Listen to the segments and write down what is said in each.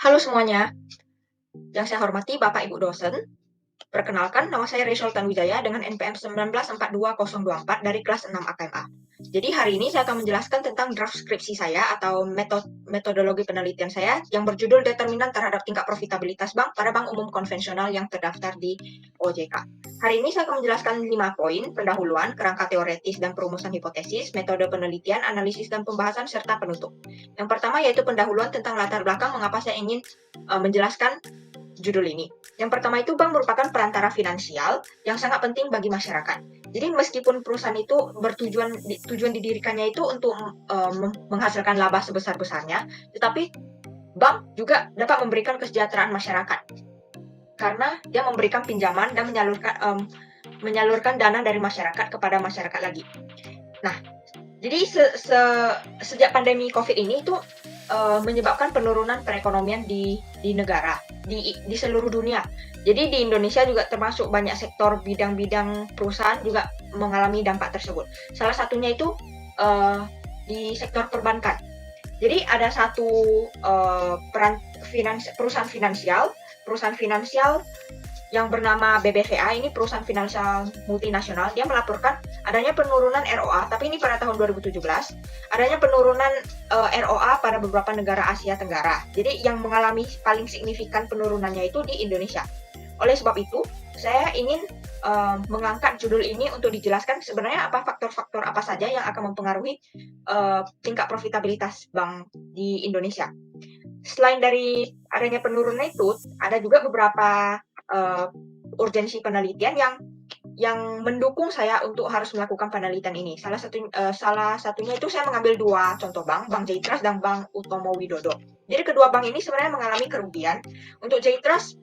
Halo semuanya, yang saya hormati Bapak Ibu dosen. Perkenalkan, nama saya Rachel Tanuwijaya dengan NPM 1942024 dari kelas 6 AKMA. Jadi hari ini saya akan menjelaskan tentang draft skripsi saya atau metodologi penelitian saya yang berjudul Determinan terhadap tingkat profitabilitas bank pada bank umum konvensional yang terdaftar di OJK. Hari ini saya akan menjelaskan 5 poin: pendahuluan, kerangka teoretis dan perumusan hipotesis, metode penelitian, analisis dan pembahasan, serta penutup. Yang pertama yaitu pendahuluan tentang latar belakang mengapa saya ingin menjelaskan judul ini. Yang pertama itu bank merupakan perantara finansial yang sangat penting bagi masyarakat. Jadi meskipun perusahaan itu tujuan didirikannya itu untuk menghasilkan laba sebesar-besarnya, tetapi bank juga dapat memberikan kesejahteraan masyarakat karena dia memberikan pinjaman dan menyalurkan dana dari masyarakat kepada masyarakat lagi. Nah, jadi sejak pandemi COVID ini itu menyebabkan penurunan perekonomian di negara, di seluruh dunia. Jadi di Indonesia juga termasuk banyak sektor bidang-bidang perusahaan juga mengalami dampak tersebut. Salah satunya itu di sektor perbankan. Jadi ada satu perusahaan finansial yang bernama BBVA, ini perusahaan finansial multinasional. Dia melaporkan adanya penurunan ROA, tapi ini pada tahun 2017, adanya penurunan ROA pada beberapa negara Asia Tenggara. Jadi yang mengalami paling signifikan penurunannya itu di Indonesia. Oleh sebab itu, saya ingin mengangkat judul ini untuk dijelaskan sebenarnya apa faktor-faktor apa saja yang akan mempengaruhi tingkat profitabilitas bank di Indonesia. Selain dari adanya penurunan itu, ada juga beberapa urgensi penelitian yang mendukung saya untuk harus melakukan penelitian ini. Salah satunya itu saya mengambil dua contoh bank J-Trust dan Bank Utomo Widodo. Jadi kedua bank ini sebenarnya mengalami kerugian. Untuk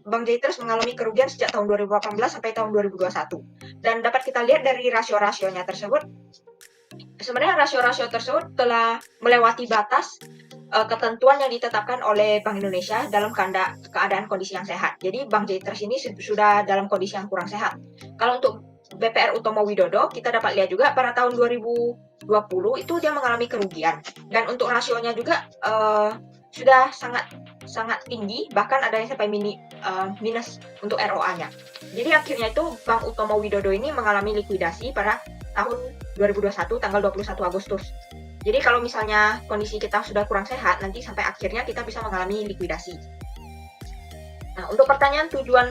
Bank J-Trust mengalami kerugian sejak tahun 2018 sampai tahun 2021. Dan dapat kita lihat dari rasio-rasionya tersebut, sebenarnya rasio-rasio tersebut telah melewati batas ketentuan yang ditetapkan oleh Bank Indonesia dalam keadaan kondisi yang sehat. Jadi Bank J-Trust ini sudah dalam kondisi yang kurang sehat. Kalau untuk BPR Utomo Widodo, kita dapat lihat juga pada tahun 2020 itu dia mengalami kerugian. Dan untuk rasionya juga sudah sangat tinggi, bahkan ada yang sampai minus untuk ROA-nya. Jadi akhirnya itu Bank Utomo Widodo ini mengalami likuidasi pada tahun 2021 tanggal 21 Agustus. Jadi kalau misalnya kondisi kita sudah kurang sehat, nanti sampai akhirnya kita bisa mengalami likuidasi. Nah, untuk pertanyaan tujuan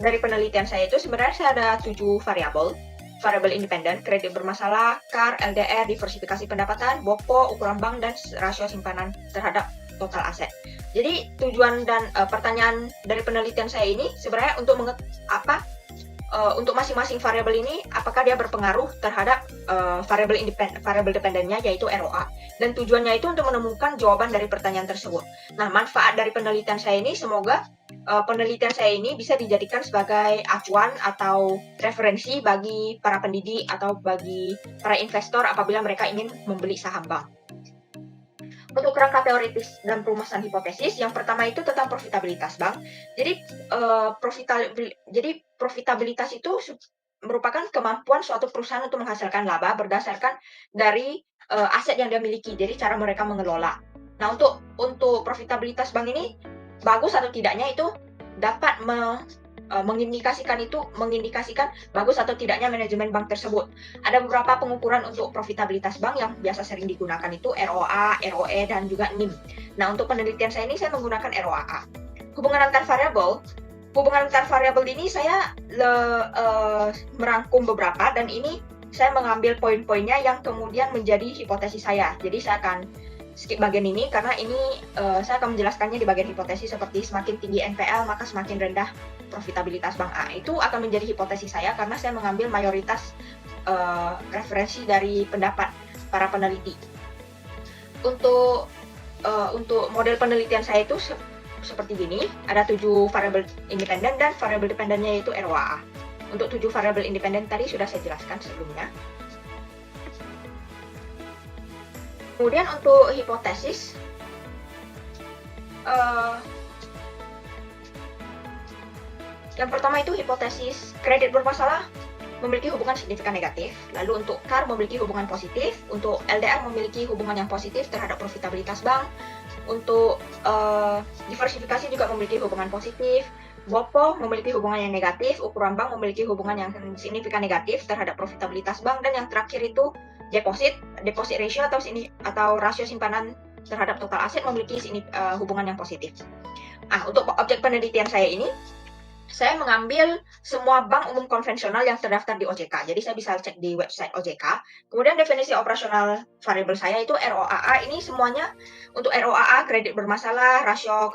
dari penelitian saya itu sebenarnya saya ada 7 variabel. Variabel independen, kredit bermasalah, CAR, LDR, diversifikasi pendapatan, BOPO, ukuran bank, dan rasio simpanan terhadap total aset. Jadi tujuan dan pertanyaan dari penelitian saya ini sebenarnya untuk masing-masing variabel ini apakah dia berpengaruh terhadap variabel dependennya yaitu ROA, dan tujuannya itu untuk menemukan jawaban dari pertanyaan tersebut. Nah, manfaat dari penelitian saya ini semoga penelitian saya ini bisa dijadikan sebagai acuan atau referensi bagi para pendidik atau bagi para investor apabila mereka ingin membeli saham bank. Untuk kerangka teoritis dan perumusan hipotesis, yang pertama itu tentang profitabilitas bank. Jadi profitabilitas itu merupakan kemampuan suatu perusahaan untuk menghasilkan laba berdasarkan dari aset yang dia miliki. Jadi cara mereka mengelola. Nah, untuk profitabilitas bank ini bagus atau tidaknya itu dapat mengindikasikan bagus atau tidaknya manajemen bank tersebut. Ada beberapa pengukuran untuk profitabilitas bank yang biasa sering digunakan itu ROA, ROE, dan juga NIM. Nah, untuk penelitian saya ini saya menggunakan ROAA. Hubungan antar variabel ini saya merangkum beberapa, dan ini saya mengambil poin-poinnya yang kemudian menjadi hipotesis saya. Jadi saya akan skip bagian ini karena ini saya akan menjelaskannya di bagian hipotesis seperti semakin tinggi NPL maka semakin rendah profitabilitas bank A. Itu akan menjadi hipotesis saya karena saya mengambil mayoritas referensi dari pendapat para peneliti. Untuk model penelitian saya itu seperti gini, ada 7 variabel independen dan variabel dependennya yaitu ROAA. Untuk 7 variabel independen tadi sudah saya jelaskan sebelumnya. Kemudian untuk hipotesis, yang pertama itu hipotesis kredit bermasalah memiliki hubungan signifikan negatif. Lalu untuk CAR memiliki hubungan positif, untuk LDR memiliki hubungan yang positif terhadap profitabilitas bank, Untuk diversifikasi juga memiliki hubungan positif. BOPO memiliki hubungan yang negatif, ukuran bank memiliki hubungan yang signifikan negatif terhadap profitabilitas bank, dan yang terakhir itu deposit ratio atau rasio simpanan terhadap total aset memiliki hubungan yang positif. Nah, untuk objek penelitian saya ini, saya mengambil semua bank umum konvensional yang terdaftar di OJK. Jadi saya bisa cek di website OJK. Kemudian definisi operasional variabel saya itu ROAA. Ini semuanya untuk ROAA, kredit bermasalah, rasio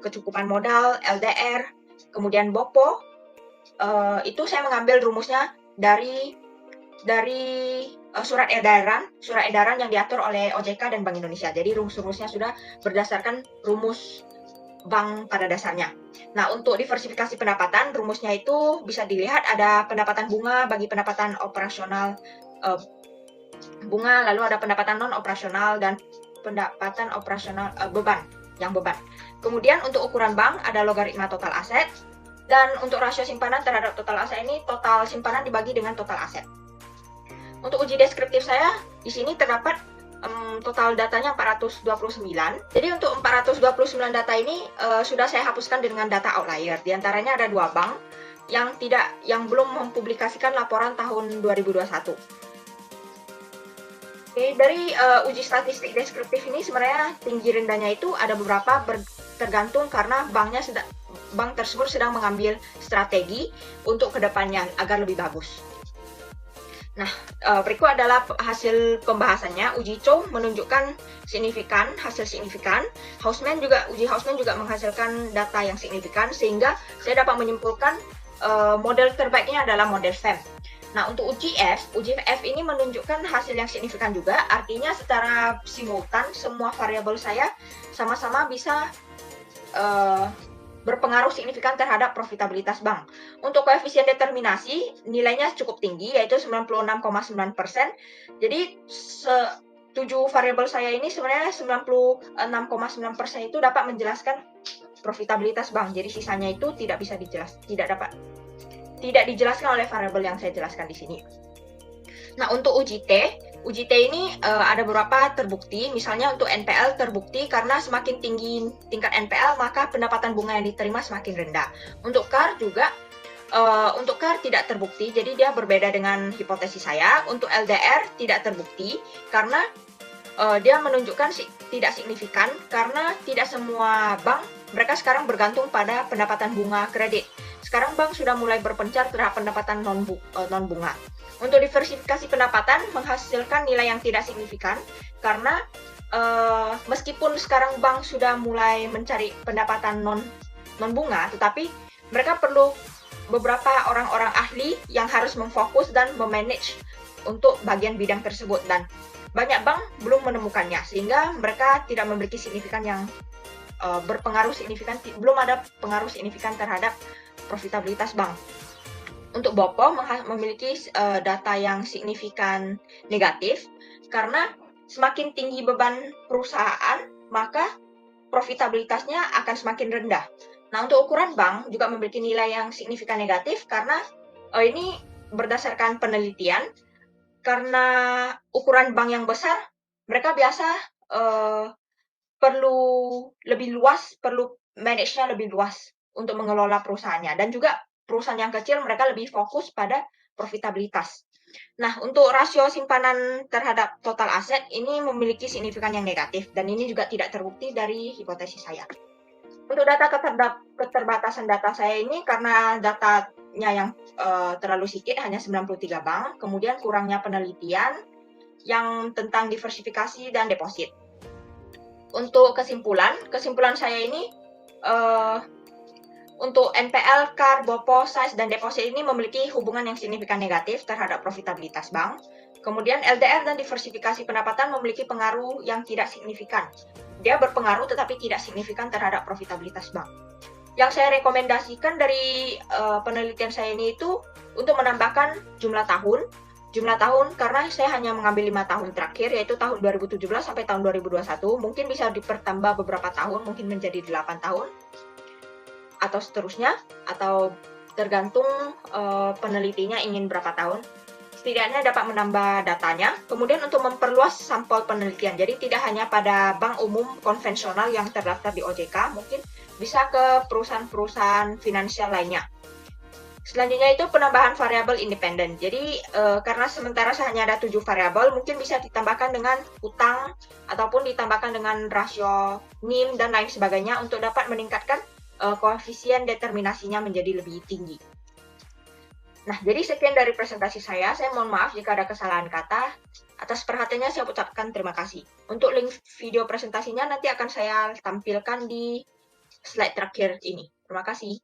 kecukupan modal, LDR, kemudian BOPO. Itu saya mengambil rumusnya dari surat edaran yang diatur oleh OJK dan Bank Indonesia. Jadi rumus-rumusnya sudah berdasarkan rumus bank pada dasarnya. Nah, untuk diversifikasi pendapatan, rumusnya itu bisa dilihat ada pendapatan bunga bagi pendapatan operasional bunga, lalu ada pendapatan non operasional dan pendapatan operasional beban. Kemudian untuk ukuran bank ada logaritma total aset, dan untuk rasio simpanan terhadap total aset ini total simpanan dibagi dengan total aset. Untuk uji deskriptif saya di sini terdapat total datanya 429. Jadi untuk 429 data ini sudah saya hapuskan dengan data outlier. Di antaranya ada 2 bank yang belum mempublikasikan laporan tahun 2021. Oke, dari uji statistik deskriptif ini sebenarnya tinggi rendahnya itu ada beberapa tergantung karena bank tersebut sedang mengambil strategi untuk kedepannya agar lebih bagus. Nah, berikut adalah hasil pembahasannya. Uji Chow menunjukkan hasil signifikan. Uji Hausman juga menghasilkan data yang signifikan, sehingga saya dapat menyimpulkan model terbaiknya adalah model FEM. Nah, untuk uji F ini menunjukkan hasil yang signifikan juga, artinya secara simultan semua variabel saya sama-sama bisa berpengaruh signifikan terhadap profitabilitas bank. Untuk koefisien determinasi, nilainya cukup tinggi, yaitu 96,9%. Jadi, 7 variabel saya ini sebenarnya 96,9% itu dapat menjelaskan profitabilitas bank. Jadi, sisanya itu tidak dijelaskan oleh variabel yang saya jelaskan di sini. Nah, untuk uji T ini ada beberapa terbukti. Misalnya untuk NPL terbukti karena semakin tinggi tingkat NPL maka pendapatan bunga yang diterima semakin rendah. Untuk CAR juga tidak terbukti, jadi dia berbeda dengan hipotesis saya. Untuk LDR tidak terbukti karena dia menunjukkan tidak signifikan karena tidak semua bank mereka sekarang bergantung pada pendapatan bunga kredit. Sekarang bank sudah mulai berpencar terhadap pendapatan non bunga. Untuk diversifikasi pendapatan menghasilkan nilai yang tidak signifikan karena meskipun sekarang bank sudah mulai mencari pendapatan non bunga, tetapi mereka perlu beberapa orang-orang ahli yang harus memfokus dan memanage untuk bagian bidang tersebut, dan banyak bank belum menemukannya sehingga mereka tidak memiliki signifikan yang berpengaruh signifikan, belum ada pengaruh signifikan terhadap profitabilitas bank. Untuk BOPO memiliki data yang signifikan negatif karena semakin tinggi beban perusahaan maka profitabilitasnya akan semakin rendah. Nah, untuk ukuran bank juga memiliki nilai yang signifikan negatif karena ini berdasarkan penelitian, karena ukuran bank yang besar mereka biasa perlu lebih luas, perlu manage-nya lebih luas untuk mengelola perusahaannya, dan juga perusahaan yang kecil mereka lebih fokus pada profitabilitas. Nah, untuk rasio simpanan terhadap total aset ini memiliki signifikan yang negatif, dan ini juga tidak terbukti dari hipotesis saya. Untuk data keterbatasan data saya ini karena datanya yang terlalu sedikit, hanya 93 bank, kemudian kurangnya penelitian yang tentang diversifikasi dan deposit. Untuk kesimpulan saya ini untuk NPL, CAR, BOPO, size, dan deposit ini memiliki hubungan yang signifikan negatif terhadap profitabilitas bank. Kemudian LDR dan diversifikasi pendapatan memiliki pengaruh yang tidak signifikan. Dia berpengaruh tetapi tidak signifikan terhadap profitabilitas bank. Yang saya rekomendasikan dari penelitian saya ini itu untuk menambahkan jumlah tahun karena saya hanya mengambil 5 tahun terakhir, yaitu tahun 2017 sampai tahun 2021. Mungkin bisa dipertambah beberapa tahun, mungkin menjadi 8 tahun atau seterusnya, atau tergantung penelitinya ingin berapa tahun. setidaknya dapat menambah datanya. Kemudian untuk memperluas sampel penelitian, jadi tidak hanya pada bank umum konvensional yang terdaftar di OJK, mungkin bisa ke perusahaan-perusahaan finansial lainnya. Selanjutnya itu penambahan variabel independen. Jadi karena sementara hanya ada 7 variabel, mungkin bisa ditambahkan dengan utang ataupun ditambahkan dengan rasio NIM dan lain sebagainya untuk dapat meningkatkan koefisien determinasinya menjadi lebih tinggi. Nah, jadi sekian dari presentasi saya. Saya mohon maaf jika ada kesalahan kata. Atas perhatiannya saya ucapkan terima kasih. Untuk link video presentasinya nanti akan saya tampilkan di slide terakhir ini. Terima kasih.